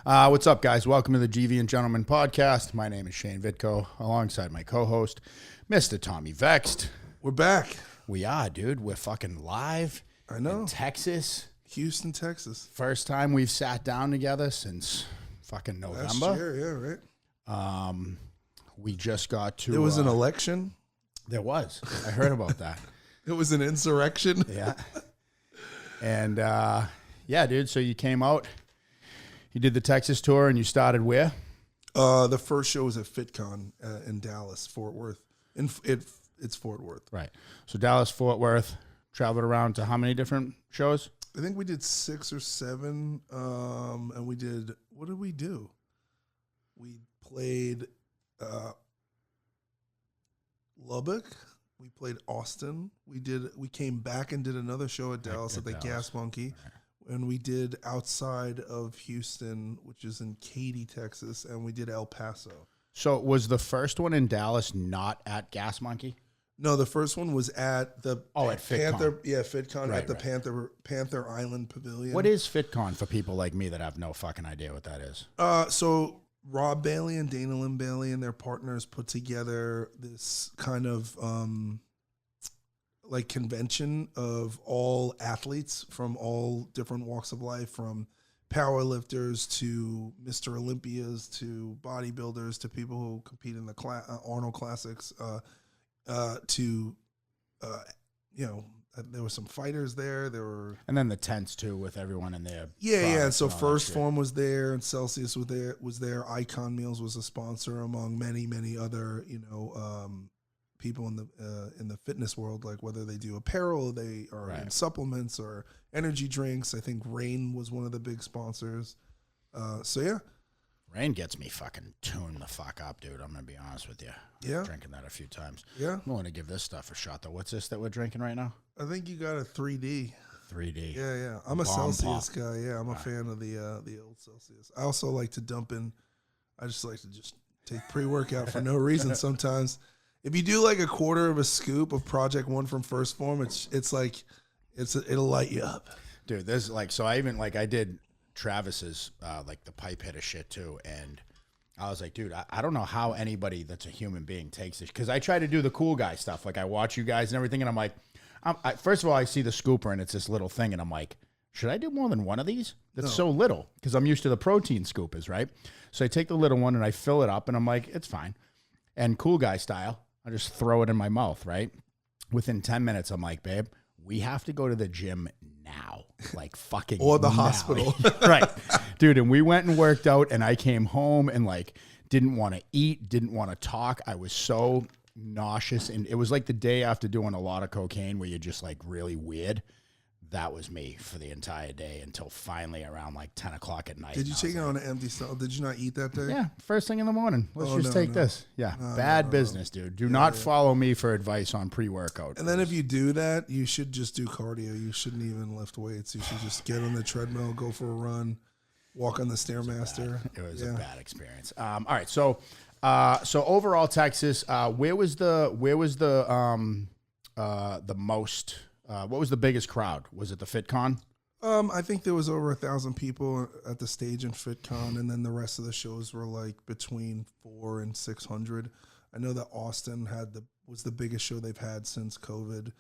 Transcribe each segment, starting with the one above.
What's up, guys? Welcome to the Deviant Gentlemen podcast. My name is Shane Vitko, alongside my co-host, Mr. Tommy Vext. We're back. We are, dude. We're fucking live. I know. In Texas. Houston, Texas. First time we've sat down together since fucking November. Last year, yeah, right. We just got to... There was an election. There was. I heard about that. It was an insurrection. Yeah. And, yeah, dude, so you came out, you did the Texas tour, and you started where? The first show was at FitCon in Dallas, Fort Worth. It's Fort Worth. Right. So Dallas, Fort Worth, traveled around to how many different shows? I think we did 6 or 7, and we did, what did we do? We played Lubbock. We played Austin. We came back and did another show at Dallas at the Gas Monkey. Right. And we did outside of Houston, which is in Katy, Texas, and we did El Paso. So was the first one in Dallas not at Gas Monkey? No, the first one was at the at Panther, FitCon right, at the Panther Island Pavilion. What is FitCon for people like me that have no fucking idea what that is? So Rob Bailey and Dana Lynn Bailey and their partners put together this kind of like convention of all athletes from all different walks of life, from powerlifters to Mr. Olympias to bodybuilders to people who compete in the Arnold Classics. There were some fighters there. And then the tents too, with everyone in there. Yeah. And so First Form was there, and Celsius was there. Icon Meals was a sponsor, among many, many other people in the fitness world, like whether they do apparel, they are in supplements or energy drinks. I think Rain was one of the big sponsors. So yeah. Rain gets me fucking tuned the fuck up, dude. I'm going to be honest with you. Yeah. Drinking that a few times. Yeah. I'm going to give this stuff a shot, though. What's this that we're drinking right now? I think you got a 3D. 3D. Yeah. I'm a Celsius guy. Yeah, I'm a fan of the old Celsius. I also like to dump in. I just like to take pre-workout for no reason sometimes. If you do like a quarter of a scoop of Project One from First Form, it'll light you up. Dude, there's I did Travis's like the pipe hitter shit too, and I was like, dude, I don't know how anybody that's a human being takes this, because I try to do the cool guy stuff. Like I watch you guys and everything, and I'm like, first of all, I see the scooper and it's this little thing, and I'm like, should I do more than one of these? That's so little, because I'm used to the protein scoopers, right? So I take the little one and I fill it up, and I'm like, it's fine. And cool guy style, I just throw it in my mouth, right? Within 10 minutes, I'm like, babe, we have to go to the gym now, like fucking or the now. hospital. Right. Dude, and we went and worked out, and I came home and like didn't want to eat, didn't want to talk. I was so nauseous, and it was like the day after doing a lot of cocaine where you're just like really weird. That was me for the entire day until finally around like 10 o'clock at night. Did you take it on an empty stomach? Did you not eat that day? Yeah, first thing in the morning. Let's take this. Yeah, bad business, dude. Do not follow me for advice on pre-workout. And then if you do that, you should just do cardio. You shouldn't even lift weights. You should just get on the treadmill, go for a run, walk on the Stairmaster. It was a bad experience. All right, so overall Texas, where was the most? What was the biggest crowd? Was it the FitCon? I think there was over 1,000 people at the stage in FitCon, and then the rest of the shows were like between 400 and 600. I know that Austin was the biggest show they've had since COVID,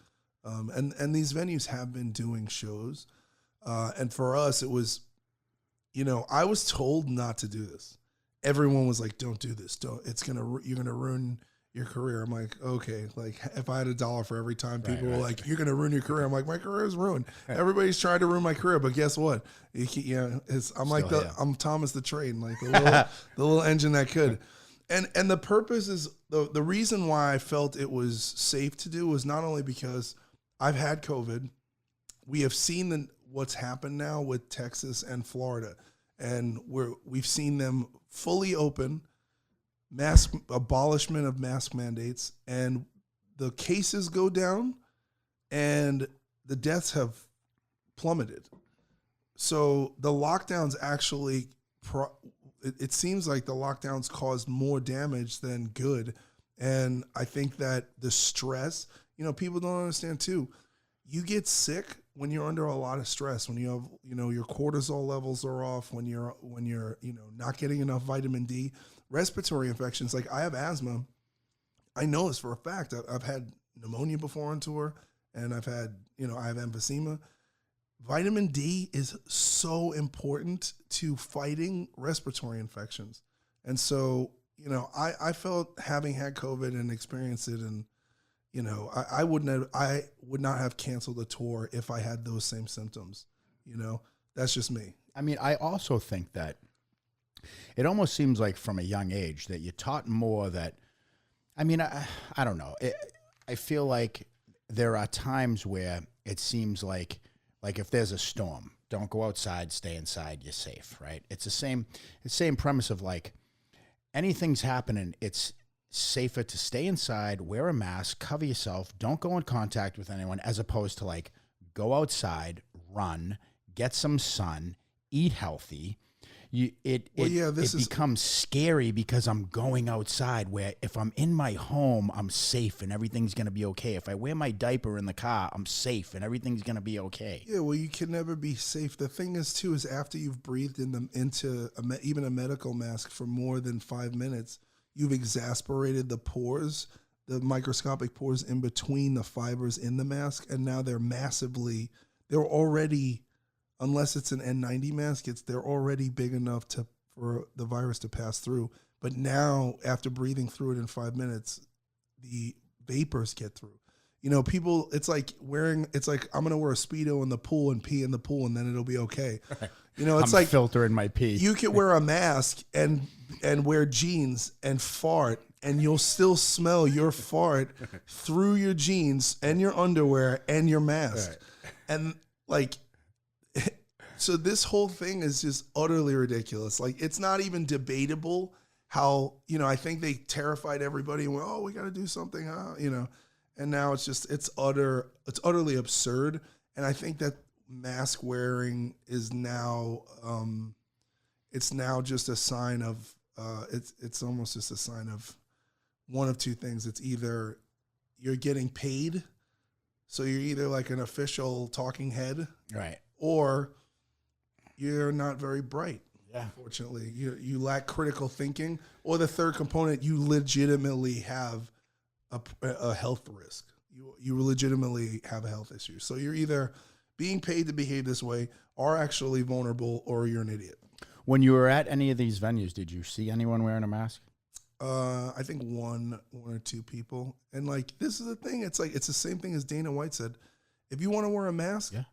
and these venues have been doing shows, and for us it was, I was told not to do this. Everyone was like, "Don't do this. You're gonna ruin your career." I'm like, okay, like if I had $1 for every time people were like, "You're gonna ruin your career," I'm like, my career is ruined. Everybody's trying to ruin my career, but guess what? I'm Thomas the Train, like the little engine that could. And the purpose is the reason why I felt it was safe to do was not only because I've had COVID, we have seen what's happened now with Texas and Florida, and we've seen them fully open. Mask abolishment of mask mandates, and the cases go down and the deaths have plummeted. So the lockdowns actually, it seems like the lockdowns caused more damage than good. And I think that the stress, people don't understand too. you get sick when you're under a lot of stress, when you have, your cortisol levels are off, when you're, not getting enough vitamin D, respiratory infections. Like I have asthma. I know this for a fact. I've had pneumonia before on tour, and I've had, I have emphysema. Vitamin D is so important to fighting respiratory infections. And so, I felt, having had COVID and experienced it, and, I would not have canceled a tour if I had those same symptoms. That's just me. I mean, I also think that it almost seems like from a young age that you're taught more that, I mean, I don't know. I feel like there are times where it seems like if there's a storm, don't go outside, stay inside, you're safe, right? It's the same premise of like, anything's happening, it's safer to stay inside, wear a mask, cover yourself, don't go in contact with anyone, as opposed to like, go outside, run, get some sun, eat healthy. It becomes scary because I'm going outside, where if I'm in my home, I'm safe and everything's going to be okay. If I wear my diaper in the car, I'm safe and everything's going to be okay. Yeah, well, you can never be safe. The thing is, too, is after you've breathed into even a medical mask for more than 5 minutes, you've exacerbated the pores, the microscopic pores in between the fibers in the mask, and now they're already, unless it's an N90 mask, they're already big enough for the virus to pass through. But now, after breathing through it in 5 minutes, the vapors get through. People, it's like I'm going to wear a Speedo in the pool and pee in the pool, and then it'll be okay. Right. It's like filtering my pee. You could wear a mask and wear jeans and fart, and you'll still smell your fart through your jeans and your underwear and your mask. Right. And like, so this whole thing is just utterly ridiculous. Like, it's not even debatable how, I think they terrified everybody and went, oh, we got to do something, and now it's utterly absurd. And I think that mask wearing is now, it's now just a sign of, it's almost just a sign of one of two things. It's either you're getting paid, so you're either like an official talking head, right, or you're not very bright. Yeah. Unfortunately, you lack critical thinking, or the third component, you legitimately have a health risk. You legitimately have a health issue. So you're either being paid to behave this way, or actually vulnerable, or you're an idiot. When you were at any of these venues, did you see anyone wearing a mask? I think one or two people. And like, this is the thing. It's like, it's the same thing as Dana White said. If you want to wear a mask, yeah,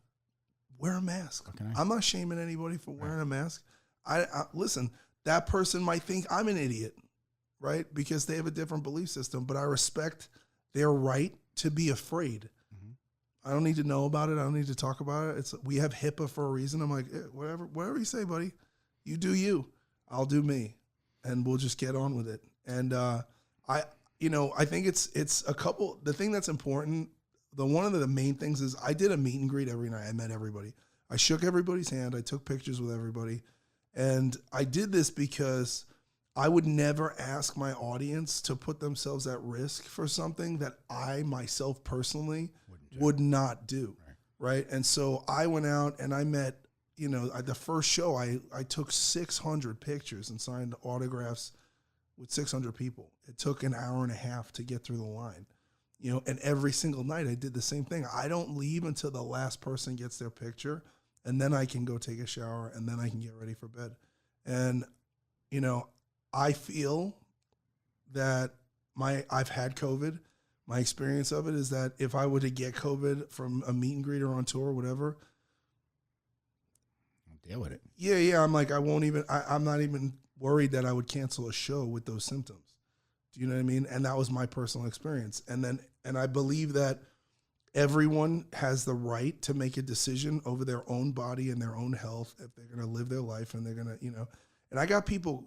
wear a mask. Okay. I'm not shaming anybody for wearing a mask. I listen, that person might think I'm an idiot, right? Because they have a different belief system, but I respect their right to be afraid. Mm-hmm. I don't need to know about it. I don't need to talk about it. We have HIPAA for a reason. I'm like, whatever you say, buddy, you do you, I'll do me, and we'll just get on with it. And I think it's a couple. The thing that's important, one of the main things is I did a meet and greet every night. I met everybody. I shook everybody's hand. I took pictures with everybody. And I did this because I would never ask my audience to put themselves at risk for something that I myself personally would not do. Right. And so I went out and I met, the first show, I took 600 pictures and signed autographs with 600 people. It took an hour and a half to get through the line, and every single night I did the same thing. I don't leave until the last person gets their picture, and then I can go take a shower, and then I can get ready for bed. And, I feel that I've had COVID. My experience of it is that if I were to get COVID from a meet and greet or on tour or whatever, I'll deal with it. Yeah. I'm like, I'm not even worried that I would cancel a show with those symptoms. Do you know what I mean? And that was my personal experience. And I believe that everyone has the right to make a decision over their own body and their own health if they're going to live their life, and they're going to, and I got people,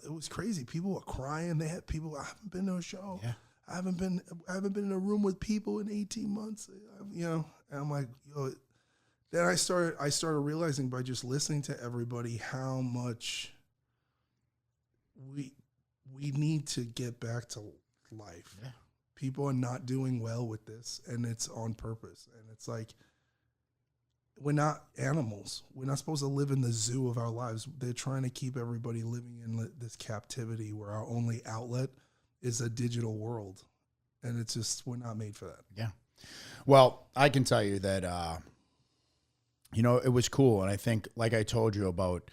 it was crazy. People were crying. They had people, I haven't been to a show. Yeah. I haven't been in a room with people in 18 months, and I'm like, then I started realizing by just listening to everybody how much we need to get back to life. Yeah. people are not doing well with this, and it's on purpose. And it's like, we're not animals. We're not supposed to live in the zoo of our lives. They're trying to keep everybody living in this captivity where our only outlet is a digital world. And it's just, we're not made for that. Yeah. Well, I can tell you that, you know, it was cool. And I think, like I told you about,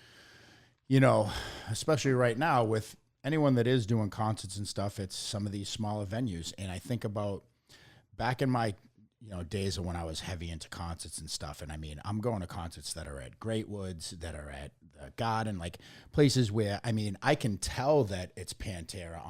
you know, especially right now with anyone that is doing concerts and stuff, it's some of these smaller venues. And I think about back in my, you know, days of when I was heavy into concerts and stuff. And I mean, I'm going to concerts that are at Great Woods, that are at the Garden, like places where, I mean, I can tell that it's Pantera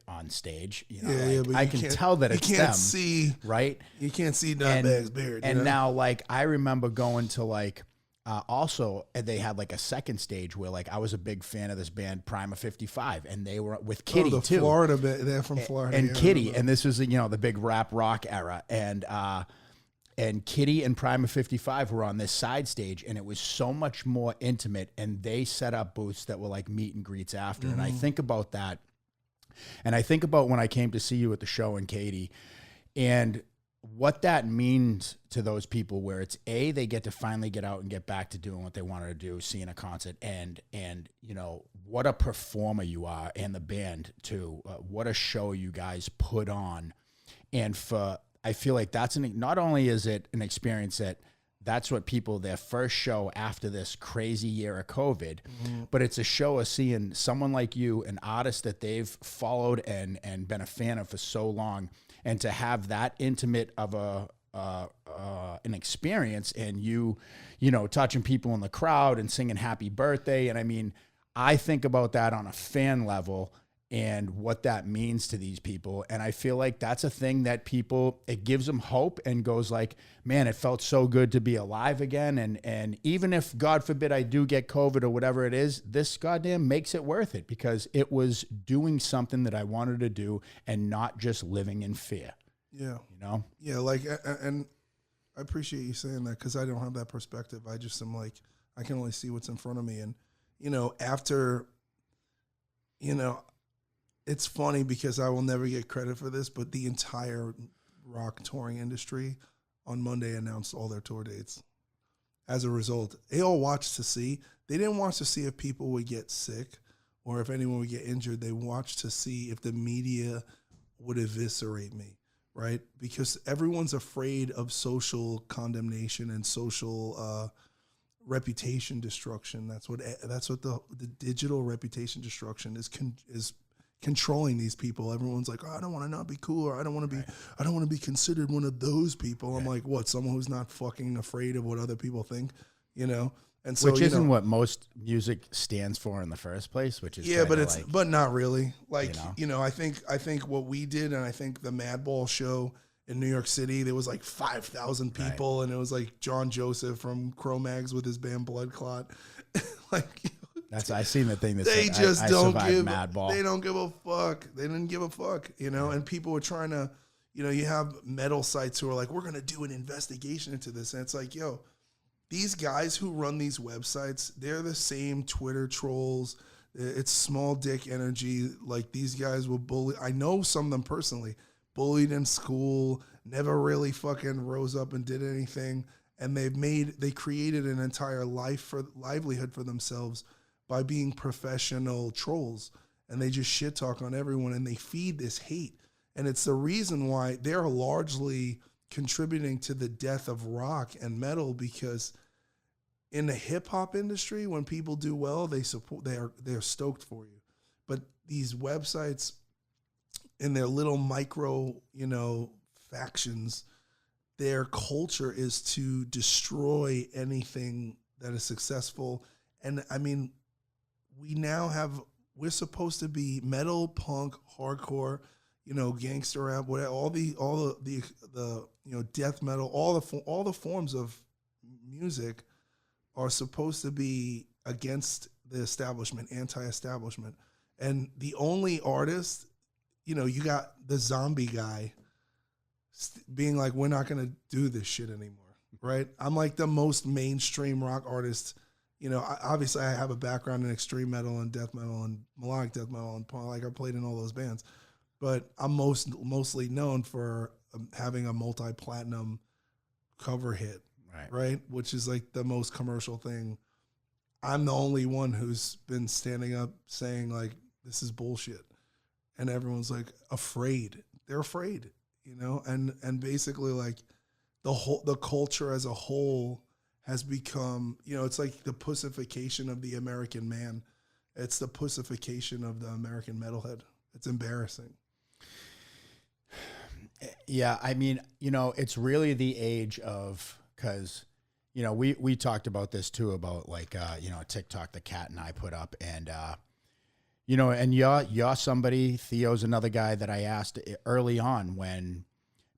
on stage. You know, like, I can tell that it's them. You can't see, right? You can't see Dimebag's beard. And now, like, I remember going to, like, also, they had like a second stage where, like, I was a big fan of this band Prima 55, and they were with Kitty too. Florida band, they're from Florida. And Kitty, and this was, you know, the big rap rock era, and Kitty and Prima 55 were on this side stage, and it was so much more intimate. And they set up booths that were like meet and greets after. And I think about that, and I think about when I came to see you at the show in Katy, and what that means to those people, where it's they get to finally get out and get back to doing what they wanted to do, seeing a concert, and you know, what a performer you are, and the band too, what a show you guys put on. And I feel like that's not only is it an experience that's what people, their first show after this crazy year of COVID, but it's a show of seeing someone like you, an artist that they've followed and been a fan of for so long, and to have that intimate of an experience, and you know, touching people in the crowd and singing happy birthday. And I mean, I think about that on a fan level and what that means to these people. And I feel like that's a thing that people, it gives them hope and goes like, man, it felt so good to be alive again. And even if, God forbid, I do get COVID or whatever it is, this goddamn makes it worth it, because it was doing something that I wanted to do and not just living in fear. Yeah. You know? Yeah. Like, and I appreciate you saying that, because I don't have that perspective. I just am like, I can only see what's in front of me. And, you know, after, you know, it's funny because I will never get credit for this, but the entire rock touring industry on Monday announced all their tour dates. As a result, they all watched to see. They didn't watch to see if people would get sick or if anyone would get injured. They watched to see if the media would eviscerate me, right? Because everyone's afraid of social condemnation and social reputation destruction. That's what the digital reputation destruction is controlling these people. Everyone's like, oh, I don't want to not be cool, or I don't want to be considered one of those people. I'm like, what? Someone who's not fucking afraid of what other people think, you know? And so, which isn't what most music stands for in the first place, which is but not really. Like, you know, I think what we did, and I think the Madball show in New York City, there was like 5,000 people, and it was like John Joseph from Cro-Mags with his band Blood Clot. Like, I seen the thing that they said, just don't give Madball. They don't give a fuck. They didn't give a fuck, you know. And people were trying to, you know, you have metal sites who are like, we're gonna do an investigation into this, and it's like, yo, these guys who run these websites, they're the same Twitter trolls. It's small dick energy. Like, these guys will bully. I know some of them personally, bullied in school, never really fucking rose up and did anything, and they created an entire livelihood for themselves by being professional trolls, and they just shit talk on everyone, and they feed this hate. And it's the reason why they're largely contributing to the death of rock and metal, because in the hip hop industry, when people do well, they're stoked for you. But these websites in their little micro, you know, factions, their culture is to destroy anything that is successful. And I mean, we're supposed to be metal, punk, hardcore, you know, gangster rap, whatever, all the you know, death metal, all the forms of music are supposed to be against the establishment, anti-establishment. And the only artist, you know, you got the zombie guy being like, we're not going to do this shit anymore, right? I'm like the most mainstream rock artist. You know, obviously I have a background in extreme metal and death metal and melodic death metal and punk. Like, I played in all those bands. but I'm mostly known for having a multi-platinum cover hit, right? Which is like the most commercial thing. I'm the only one who's been standing up saying like, this is bullshit. And everyone's like afraid. They're afraid, you know? And basically like the culture as a whole has become, you know, it's like the pussification of the American man. It's the pussification of the American metalhead. It's embarrassing. Yeah, I mean, you know, it's really the age of, because, you know, we talked about this too, about like, you know, TikTok, the cat and I put up, and, you know, and you're somebody, Theo's another guy that I asked early on when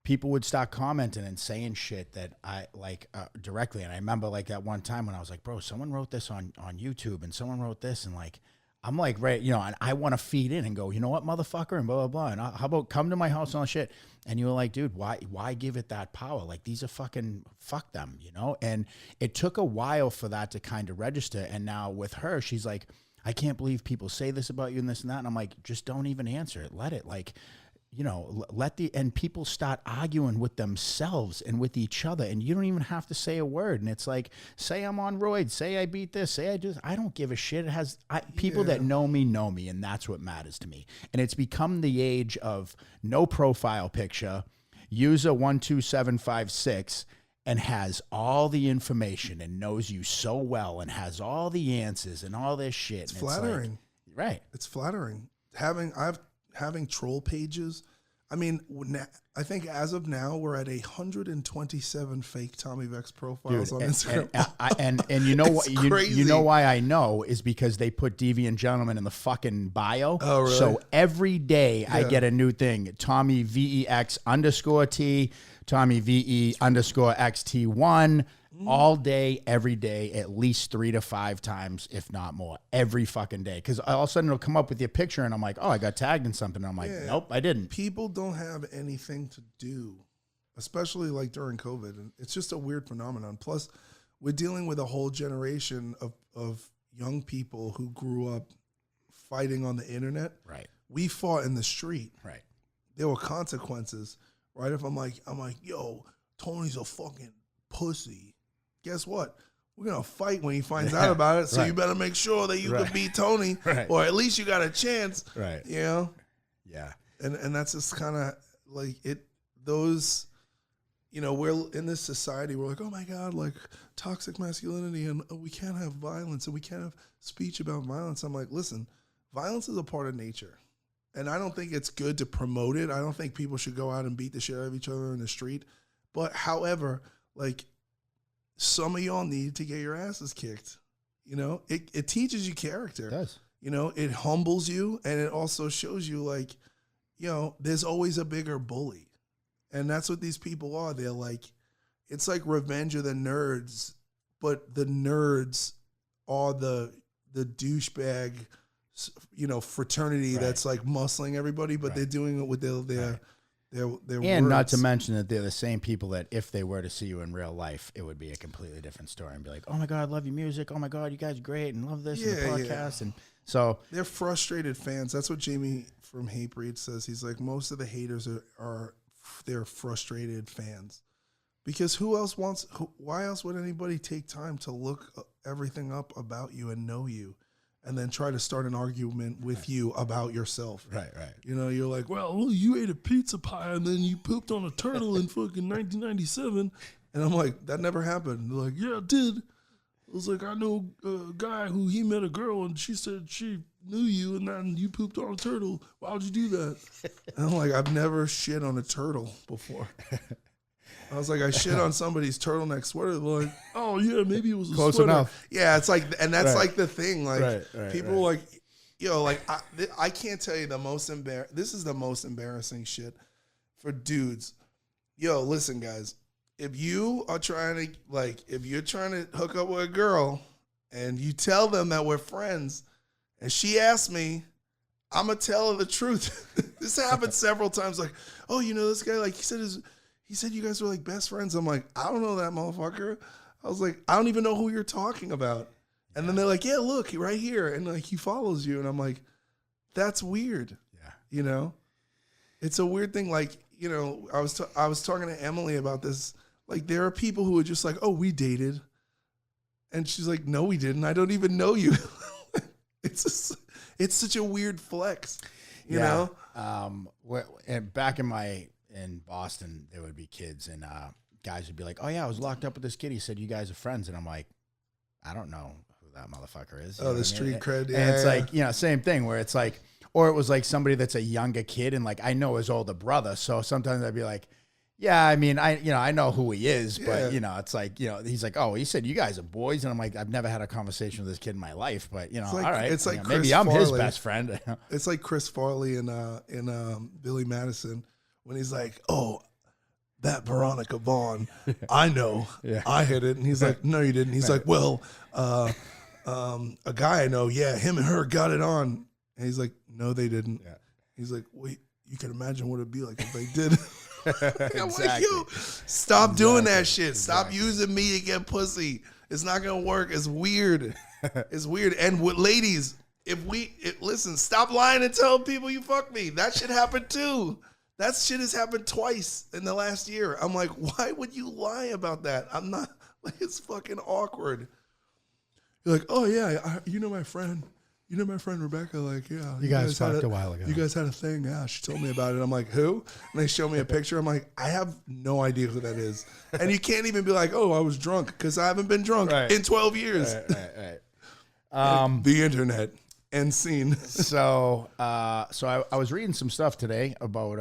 people would start commenting and saying shit that I like directly. And I remember like that one time when I was like, bro, someone wrote this on YouTube and someone wrote this, and like, I'm like, right, you know, and I want to feed in and go, you know what, motherfucker, and blah, blah, blah. And how about come to my house and all that shit? And you were like, dude, why give it that power? Like, these are fuck them, you know? And it took a while for that to kind of register. And now with her, she's like, I can't believe people say this about you and this and that. And I'm like, just don't even answer it. Let it, like, you know, and people start arguing with themselves and with each other, and you don't even have to say a word. And it's like, say I'm on roids, say I beat this, say I do this. I don't give a shit. It has people that know me, and that's what matters to me. And it's become the age of no profile picture, user 12756, and has all the information and knows you so well and has all the answers and all this shit. It's flattering. It's like, right. It's flattering. Having troll pages. I mean, I think as of now, we're at 127 fake Tommy Vext profiles on Instagram. And you know what? Crazy. You know why I know is because they put Deviant Gentlemen in the fucking bio. Oh, really? So every day I get a new thing. Tommy VEX_T, Tommy VE_XT1. All day, every day, at least 3 to 5 times, if not more, every fucking day. Because all of a sudden it'll come up with your picture, and I'm like, oh, I got tagged in something. And I'm like, nope, I didn't. People don't have anything to do, especially like during COVID. And it's just a weird phenomenon. Plus, we're dealing with a whole generation of young people who grew up fighting on the internet. Right. We fought in the street. Right. There were consequences, right? If I'm like, yo, Tony's a fucking pussy. Guess what? We're going to fight when he finds out about it. So you better make sure that you can beat Tony, or at least you got a chance. Right. You know? Yeah. And that's just kind of like those, you know, we're in this society, we're like, oh my God, like toxic masculinity, and we can't have violence, and we can't have speech about violence. I'm like, listen, violence is a part of nature. And I don't think it's good to promote it. I don't think people should go out and beat the shit out of each other in the street. But however, like, some of y'all need to get your asses kicked. You know, it teaches you character. It does. You know, it humbles you, and it also shows you, like, you know, there's always a bigger bully. And that's what these people are. They're like, it's like Revenge of the Nerds, but the nerds are the douchebag, you know, fraternity that's like muscling everybody, but they're doing it with their and words. not to mention that they're the same people that if they were to see you in real life, it would be a completely different story and be like, oh my God, I love your music. Oh my God, you guys are great and love this and the podcast. And so they're frustrated fans. That's what Jamie from Hatebreed says. He's like, most of the haters they're frustrated fans, because why else would anybody take time to look everything up about you and know you, and then try to start an argument with you about yourself. Right. You know, you're like, well, you ate a pizza pie and then you pooped on a turtle in fucking 1997. And I'm like, that never happened. They're like, yeah, it did. I was like, I know a guy who he met a girl and she said she knew you and then you pooped on a turtle. Why would you do that? And I'm like, I've never shit on a turtle before. I was like, I shit on somebody's turtleneck sweater. They're like, oh yeah, maybe it was a close sweater. enough. Yeah, it's like, and that's like the thing. Like people right. like, yo, like I can't tell you this is the most embarrassing shit for dudes. Yo, listen, guys, if you're trying to hook up with a girl and you tell them that we're friends, and she asks me, I'm gonna tell her the truth. This happened several times. Like, oh, you know this guy? Like he said you guys were like best friends. I'm like, I don't know that motherfucker. I was like, I don't even know who you're talking about. And then they're like, yeah, look, right here. And like, he follows you. And I'm like, that's weird. Yeah. You know? It's a weird thing. Like, you know, I was talking to Emily about this. Like, there are people who are just like, oh, we dated. And she's like, no, we didn't. I don't even know you. It's such a weird flex, you know? And back in Boston, there would be kids and guys would be like, oh, yeah, I was locked up with this kid. He said, you guys are friends. And I'm like, I don't know who that motherfucker is. Oh, the street cred. Yeah, and it's like, you know, same thing where it's like, or it was like somebody that's a younger kid and like I know his older brother. So sometimes I'd be like, yeah, I mean, I know who he is, but you know, it's like, you know, he's like, oh, he said you guys are boys, and I'm like, I've never had a conversation with this kid in my life, but you know, like, all right, it's like you know, maybe I'm his best friend. It's like Chris Farley in Billy Madison when he's like, oh, that Veronica Vaughn, I know, I hit it, and he's like, no, you didn't. He's like, well, a guy I know, yeah, him and her got it on, and he's like, no, they didn't. Yeah. He's like, wait, you can imagine what it'd be like if they did. I'm like, yo, stop doing that shit. Stop using me to get pussy. It's not gonna work. It's weird. It's weird. And with ladies, listen, stop lying and tell people you fuck me. That shit happened too. That shit has happened twice in the last year. I'm like, why would you lie about that? I'm not like, it's fucking awkward. You're like, oh yeah, you know my friend. You know my friend Rebecca, like, yeah. You guys fucked a while ago. You guys had a thing, yeah. She told me about it. I'm like, who? And they show me a picture. I'm like, I have no idea who that is. And you can't even be like, oh, I was drunk, because I haven't been drunk in 12 years. Right. The internet. End scene. So I was reading some stuff today about.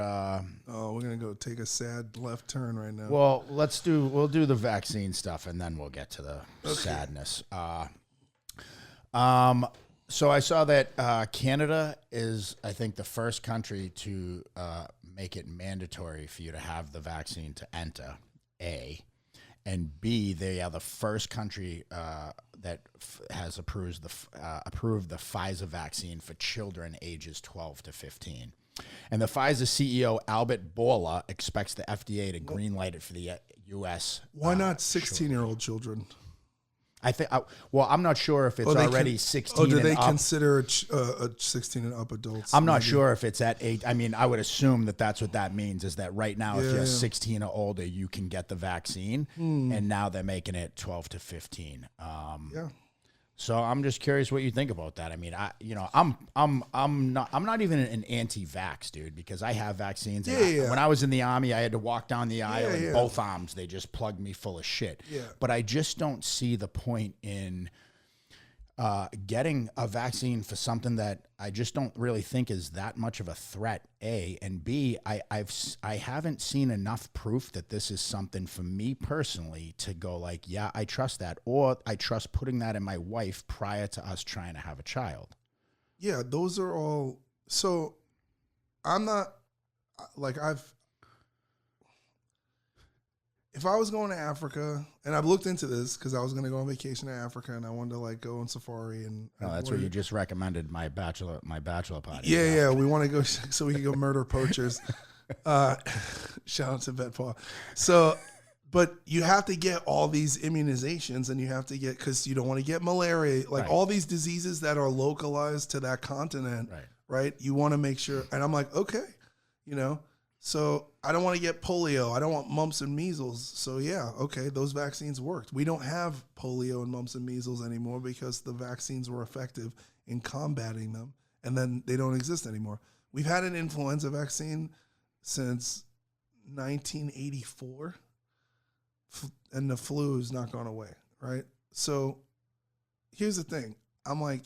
We're gonna go take a sad left turn right now. Well, we'll do the vaccine stuff, and then we'll get to the sadness. So I saw that Canada is, I think, the first country to make it mandatory for you to have the vaccine to enter, A. And B, they are the first country that has approved the Pfizer vaccine for children ages 12 to 15. And the Pfizer CEO, Albert Bourla, expects the FDA to greenlight it for the U.S. Why not 16-year-old children? I think. Well, I'm not sure if it's already 16. Oh, do they and up. Consider a 16 and up adults? I'm not sure if it's at 8. I mean, I would assume that that's what that means. Is that right now, if you're 16 or older, you can get the vaccine, and now they're making it 12 to 15. Yeah. So I'm just curious what you think about that. I mean, I'm not even an anti-vax dude, because I have vaccines. And when I was in the Army, I had to walk down the aisle and both arms, they just plugged me full of shit. Yeah. But I just don't see the point in getting a vaccine for something that I just don't really think is that much of a threat, A. And B, I haven't seen enough proof that this is something for me personally to go like, yeah, I trust that, or I trust putting that in my wife prior to us trying to have a child. Yeah, those are all. So I'm not like if I was going to Africa, and I've looked into this because I was going to go on vacation to Africa and I wanted to like go on safari and. Oh, that's what you just recommended my bachelor party. Yeah. We want to go so we can go murder poachers. Shout out to Vet Paul. So, but you have to get all these immunizations, and you have to get, because you don't want to get malaria, like all these diseases that are localized to that continent, right? You want to make sure. And I'm like, okay, so I don't want to get polio. I don't want mumps and measles. So yeah, okay, those vaccines worked. We don't have polio and mumps and measles anymore because the vaccines were effective in combating them, and then they don't exist anymore. We've had an influenza vaccine since 1984, and the flu has not gone away, right? So here's the thing. I'm like,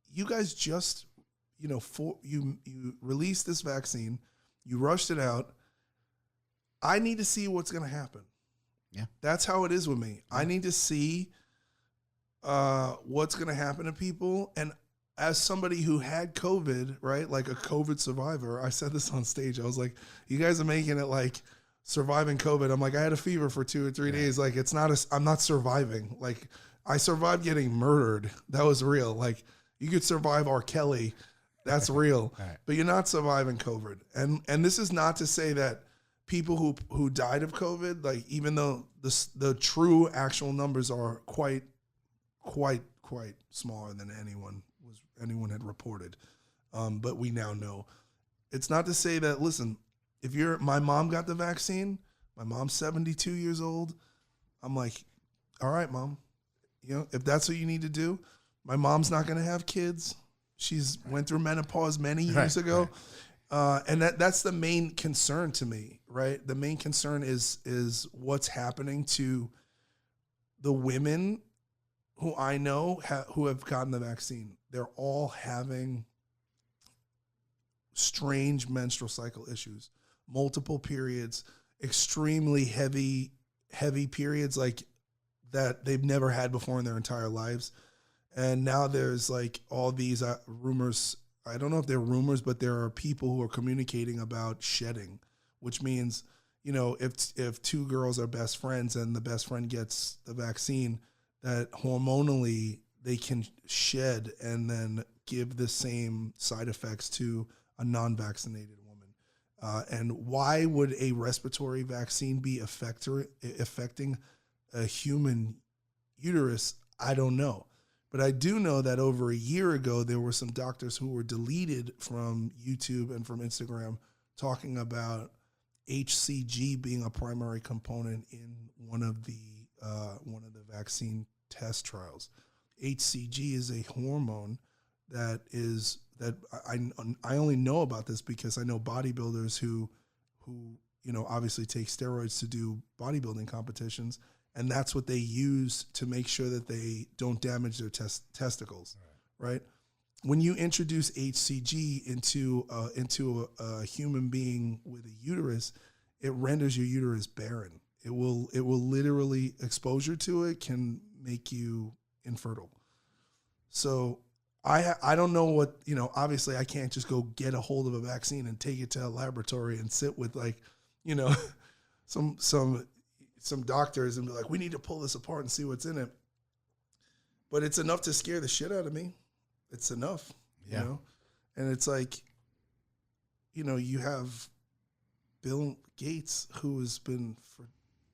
you guys just, you released this vaccine, you rushed it out. I need to see what's going to happen. Yeah. That's how it is with me. Yeah. I need to see what's going to happen to people. And as somebody who had COVID, right, like a COVID survivor, I said this on stage. I was like, you guys are making it like surviving COVID. I'm like, I had a fever for 2 or 3 days. Like, I'm not surviving. Like, I survived getting murdered. That was real. Like, you could survive R. Kelly. That's real. Right. But you're not surviving COVID. And this is not to say that people who died of COVID, like, even though the true actual numbers are quite smaller than anyone had reported. But we now know. It's not to say that, listen, my mom got the vaccine. My mom's 72 years old. I'm like, all right, mom, if that's what you need to do. My mom's not going to have kids. She's went through menopause many years ago. Right. And that's the main concern to me, right? The main concern is what's happening to the women who I know who have gotten the vaccine. They're all having strange menstrual cycle issues, multiple periods, extremely heavy periods like that they've never had before in their entire lives. And now there's like all these rumors. I don't know if they're rumors, but there are people who are communicating about shedding, which means, if two girls are best friends and the best friend gets the vaccine, that hormonally they can shed and then give the same side effects to a non-vaccinated woman. And why would a respiratory vaccine be affecting a human uterus? I don't know. But I do know that over a year ago, there were some doctors who were deleted from YouTube and from Instagram talking about HCG being a primary component in one of the vaccine test trials. HCG is a hormone that I only know about this because I know bodybuilders who obviously take steroids to do bodybuilding competitions, and that's what they use to make sure that they don't damage their testicles, right? When you introduce HCG into a human being with a uterus, it renders your uterus barren. It will literally, exposure to it can make you infertile. So I don't know what, obviously I can't just go get a hold of a vaccine and take it to a laboratory and sit with some doctors and be like, we need to pull this apart and see what's in it. But it's enough to scare the shit out of me. It's enough, And it's like, you have Bill Gates, who has been for,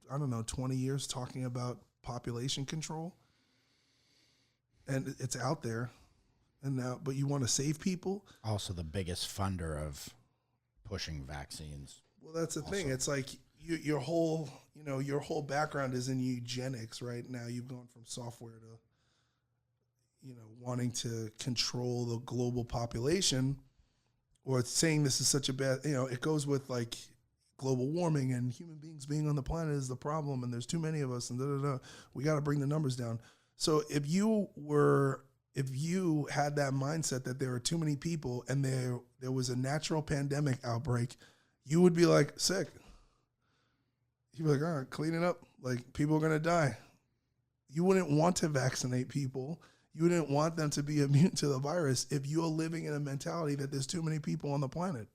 20 years talking about population control. And it's out there. And now, but you want to save people? Also the biggest funder of pushing vaccines. Well, that's the thing. It's like your whole background is in eugenics, right? Now you've gone from software to, wanting to control the global population, or saying this is such a bad, it goes with like global warming and human beings being on the planet is the problem, and there's too many of us, and we got to bring the numbers down. So if you had that mindset that there are too many people and there was a natural pandemic outbreak, you would be like, sick. You'd be like, all right, clean it up. Like, people are going to die. You wouldn't want to vaccinate people. You wouldn't want them to be immune to the virus if you're living in a mentality that there's too many people on the planet.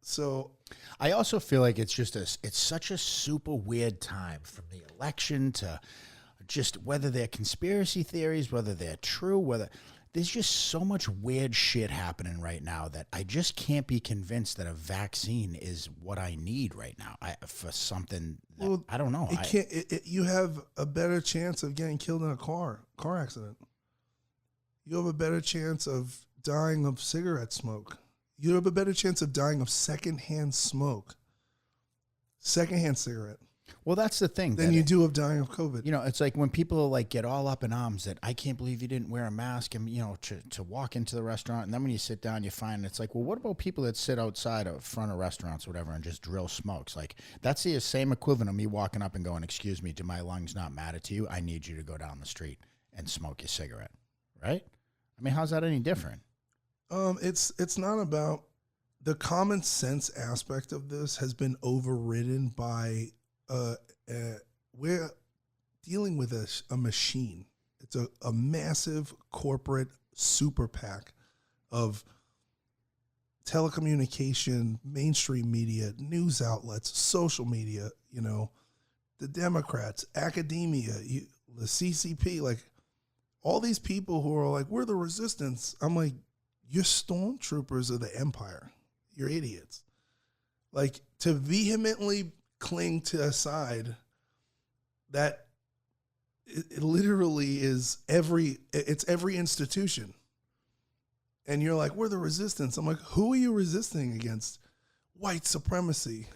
So I also feel like it's such a super weird time, from the election to just whether they're conspiracy theories, whether they're true, there's just so much weird shit happening right now that I just can't be convinced that a vaccine is what I need right now for something that, I don't know. You have a better chance of getting killed in a car accident. You have a better chance of dying of cigarette smoke. You have a better chance of dying of secondhand smoke, secondhand cigarette. Well, that's the thing. Then you do of dying of COVID. It's like when people like get all up in arms that I can't believe you didn't wear a mask and, to walk into the restaurant. And then when you sit down, you find it's like, well, what about people that sit outside of front of restaurants or whatever and just drill smokes? Like, that's the same equivalent of me walking up and going, excuse me, do my lungs not matter to you? I need you to go down the street and smoke your cigarette. Right? I mean, how's that any different? It's not about the common sense aspect of this has been overridden by we're dealing with a machine. It's a massive corporate super PAC of telecommunication, mainstream media, news outlets, social media, the Democrats, academia, the CCP, like all these people who are like, we're the resistance. I'm like, you're stormtroopers of the empire. You're idiots. Like, to vehemently cling to a side that it literally is every institution. And you're like, we're the resistance. I'm like, who are you resisting against? white supremacy.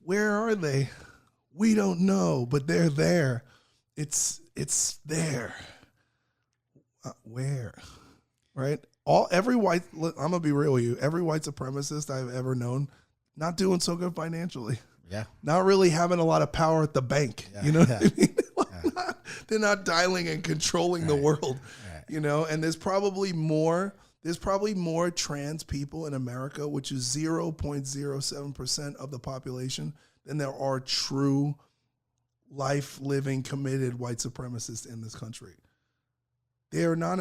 Where are they? We don't know, but they're there. It's there. Where? Right? Every white, I'm going to be real with you, every white supremacist I've ever known, not doing so good financially. Yeah. Not really having a lot of power at the bank. Yeah. You know what I mean? Yeah. They're not dialing and controlling the world. Right. You know, and there's probably more trans people in America, which is 0.07% of the population, than there are true life living committed white supremacists in this country. They are not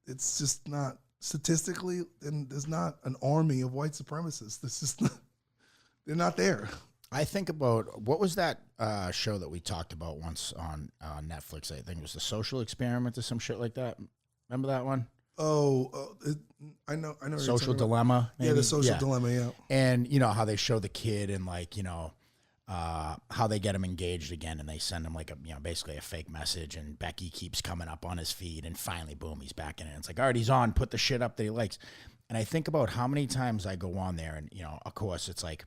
it's just not statistically, and there's not an army of white supremacists. They're not there. I think about, what was that show that we talked about once on Netflix? I think it was The Social Experiment or some shit like that. Remember that one? I know. Social Dilemma. Maybe? Yeah, the Social Dilemma. Yeah. And you know how they show the kid and like, you know, how they get him engaged again, and they send him like a, you know, basically a fake message, and Becky keeps coming up on his feed, and finally, boom, he's back in it. It's like, all right, he's on. Put the shit up that he likes. And I think about how many times I go on there, and you know, of course, it's like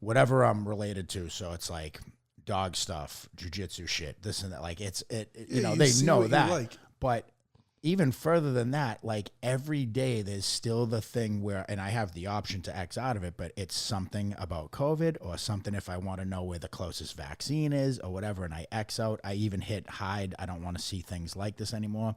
whatever I'm related to. So it's like dog stuff, jujitsu shit, this and that. Like you know, they know that. Like. But even further than that, like every day there's still the thing where, and I have the option to X out of it, but it's something about COVID or something if I want to know where the closest vaccine is or whatever, and I X out. I even hit hide. I don't want to see things like this anymore.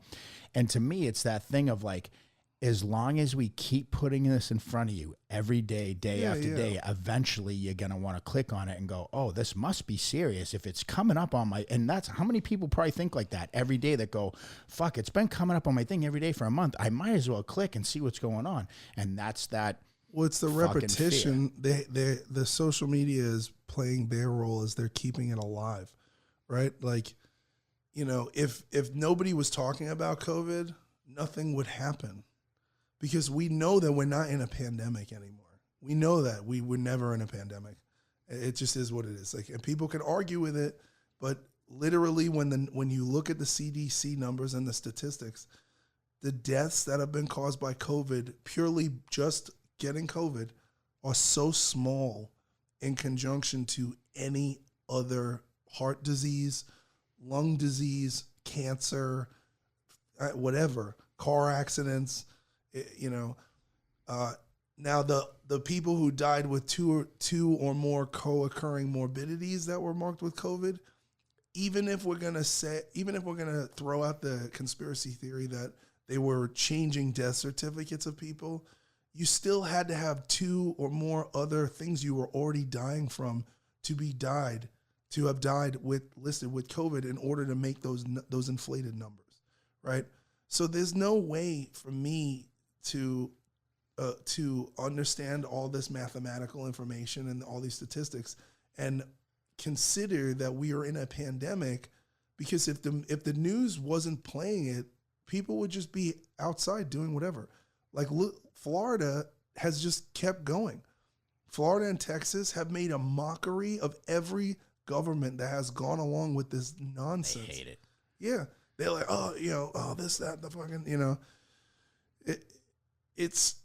And to me, it's that thing of like, as long as we keep putting this in front of you every day, day after day, eventually you're going to want to click on it and go, oh, this must be serious if it's coming up on my, and that's how many people probably think like that every day, that go, fuck, it's been coming up on my thing every day for a month. I might as well click and see what's going on. And that's that. Well, it's the repetition. The social media is playing their role as they're keeping it alive, right? Like, you know, if nobody was talking about COVID, nothing would happen. Because we know that we're not in a pandemic anymore. We know that we were never in a pandemic. It just is what it is. Like, and people can argue with it, but literally, when you look at the CDC numbers and the statistics, the deaths that have been caused by COVID, purely just getting COVID, are so small in conjunction to any other heart disease, lung disease, cancer, whatever, car accidents. You know, now the people who died with two or more co-occurring morbidities that were marked with COVID, even if we're gonna throw out the conspiracy theory that they were changing death certificates of people, you still had to have two or more other things you were already dying from to have died listed with COVID in order to make those inflated numbers, right? So there's no way for me to understand all this mathematical information and all these statistics and consider that we are in a pandemic, because if the news wasn't playing it, people would just be outside doing whatever. Like, Florida has just kept going. Florida and Texas have made a mockery of every government that has gone along with this nonsense. They hate it. Yeah. They're like, oh, you know, oh, this, that, the fucking, you know. It's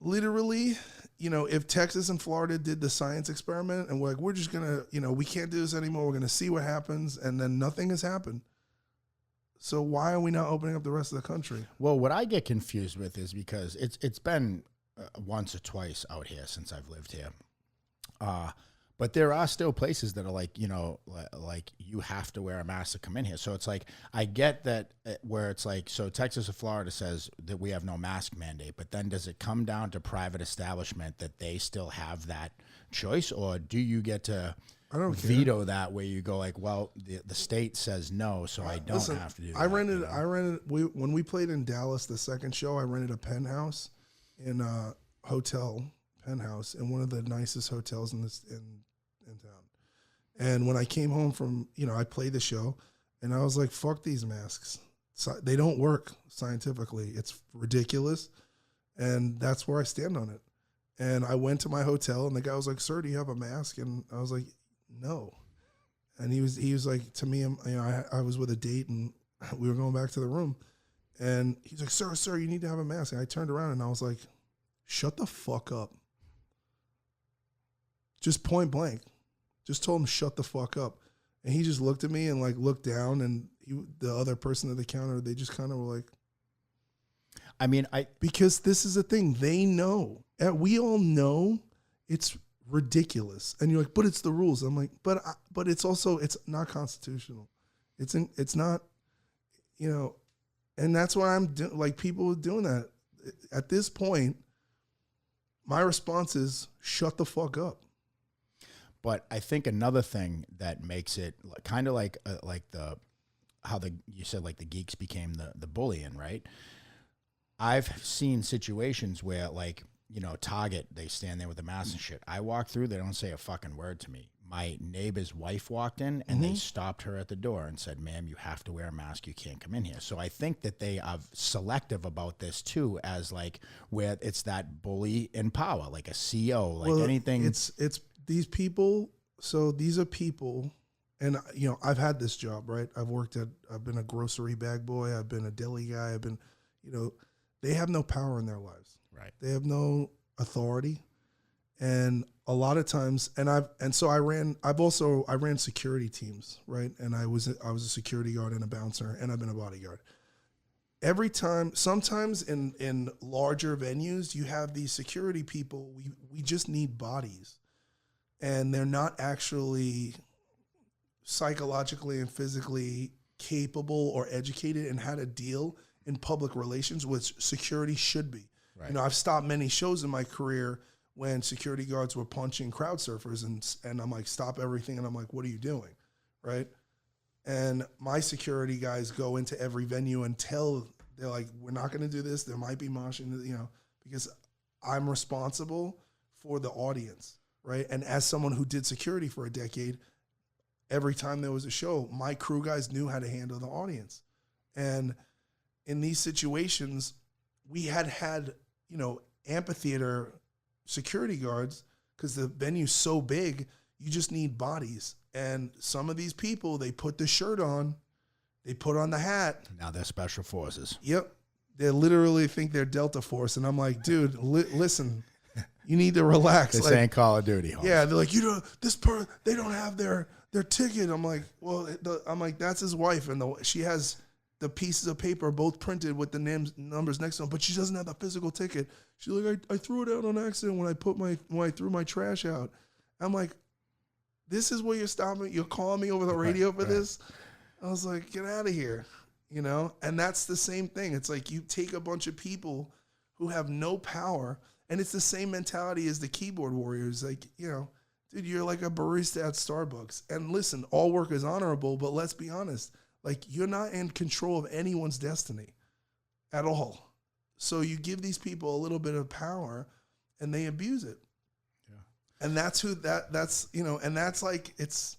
literally, you know, if Texas and Florida did the science experiment and we're like, we're just going to, you know, we can't do this anymore. We're going to see what happens. And then nothing has happened. So why are we not opening up the rest of the country? Well, what I get confused with is because it's been once or twice out here since I've lived here. But there are still places that are like, you know, like you have to wear a mask to come in here. So it's like, I get that where it's like, so Texas or Florida says that we have no mask mandate, but then does it come down to private establishment that they still have that choice? Or do you get to veto that where you go like, well, the state says no, so I don't have to do that. When we played in Dallas, the second show, I rented a penthouse in a hotel penthouse in one of the nicest hotels in town. And when I came home from, you know, I played the show and I was like, fuck these masks. They don't work scientifically. It's ridiculous. And that's where I stand on it. And I went to my hotel and the guy was like, sir, do you have a mask? And I was like, no. And he was like, to me, you know, I was with a date and we were going back to the room. And he's like, sir, you need to have a mask. And I turned around and I was like, shut the fuck up. just point blank. Just told him, shut the fuck up. And he just looked at me and like looked down, and the other person at the counter, they just kind of were like, I mean, because this is a thing they know. And we all know it's ridiculous. And you're like, but it's the rules. I'm like, but it's also, it's not constitutional. It's not, you know, and that's why I'm like, people doing that. At this point, my response is shut the fuck up. But I think another thing that makes it kind of like you said, like the geeks became the bullying, right? I've seen situations where, like, you know, Target, they stand there with a mask and shit. I walk through, they don't say a fucking word to me. My neighbor's wife walked in and they stopped her at the door and said, ma'am, you have to wear a mask. You can't come in here. So I think that they are selective about this too, as like where it's that bully in power, like a CEO, like anything. It's these people. So these are people, and you know, I've had this job, right? I've been a grocery bag boy. I've been a deli guy. I've been, you know, they have no power in their lives. Right. They have no authority. And a lot of times, I ran security teams, right? And I was a security guard and a bouncer, and I've been a bodyguard. Every time, sometimes in larger venues, you have these security people, we just need bodies. And they're not actually psychologically and physically capable or educated in how to deal in public relations, which security should be. Right. You know, I've stopped many shows in my career when security guards were punching crowd surfers, and I'm like, stop everything. And I'm like, what are you doing? Right. And my security guys go into every venue and they're like, we're not going to do this. There might be moshing, you know, because I'm responsible for the audience. Right. And as someone who did security for a decade, every time there was a show, my crew guys knew how to handle the audience. And in these situations, we had, you know, amphitheater security guards, because the venue's so big, you just need bodies. And some of these people, they put the shirt on, they put on the hat. Now they're special forces. Yep. They literally think they're Delta Force. And I'm like, dude, listen, you need to relax. This ain't Call of Duty. Holmes. Yeah. They're like, they don't have their ticket. I'm like, well, that's his wife. And she has the pieces of paper both printed with the numbers next to them, but she doesn't have the physical ticket. She's like, I threw it out on accident when I threw my trash out. I'm like, this is where you're stopping. You're calling me over the radio for this. I was like, get out of here, you know? And that's the same thing. It's like you take a bunch of people who have no power, and it's the same mentality as the keyboard warriors. Like, you know, dude, you're like a barista at Starbucks. And listen, all work is honorable, but let's be honest. Like, you're not in control of anyone's destiny at all. So you give these people a little bit of power and they abuse it. Yeah. And that's you know, and that's like, it's